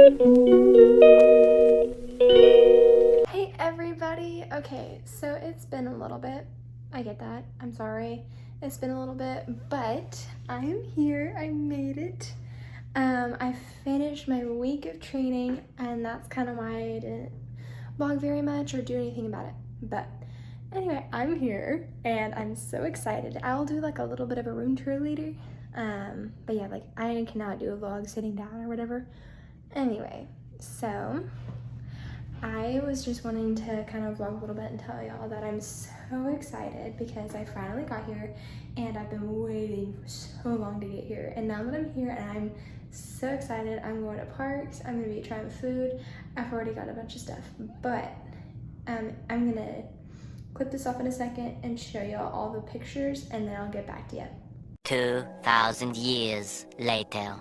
Hey everybody! Okay, so it's been a little bit. I get that. I'm sorry. It's been a little bit, but I'm here. I made it. I finished my week of training, and that's kind of why I didn't vlog very much or do anything about it. But anyway, I'm here, and I'm so excited. I'll do like a little bit of a room tour later. But yeah, like I cannot do a vlog sitting down or whatever. Anyway, so I was just wanting to kind of vlog a little bit and tell y'all that I'm so excited because I finally got here and I've been waiting for so long to get here. And now that I'm here and I'm so excited, I'm going to parks, I'm gonna be trying food. I've already got a bunch of stuff, but I'm gonna clip this off in a second and show y'all all the pictures and then I'll get back to you. 2,000 years later.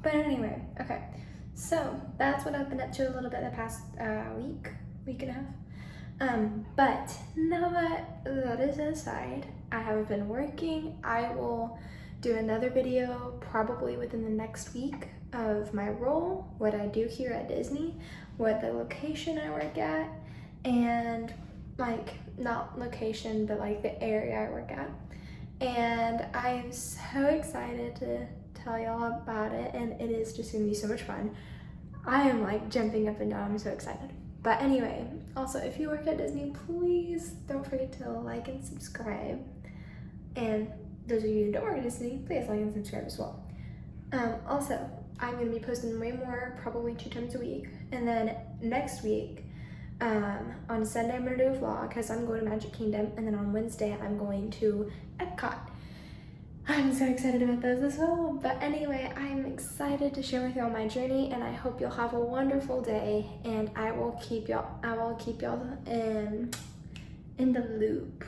But anyway, okay, so that's what I've been up to a little bit the past week and a half. But now that that is aside, I have been working. I will do another video probably within the next week of my role, what I do here at Disney, what the location I work at, and like not location but like the area I work at. And I am so excited to tell y'all about it, and it is just gonna be so much fun. I am like jumping up and down. I'm so excited. But anyway, also if you work at Disney, please don't forget to like and subscribe. And those of you who don't work at Disney, please like and subscribe as well. Also, I'm gonna be posting way more, probably 2 times a week. And then next week, on Sunday I'm gonna do a vlog because I'm going to Magic Kingdom, and then on Wednesday I'm going to Epcot. I'm so excited about those as well. But anyway, I'm excited to share with y'all my journey, and I hope you'll have a wonderful day, and I will keep y'all in the loop.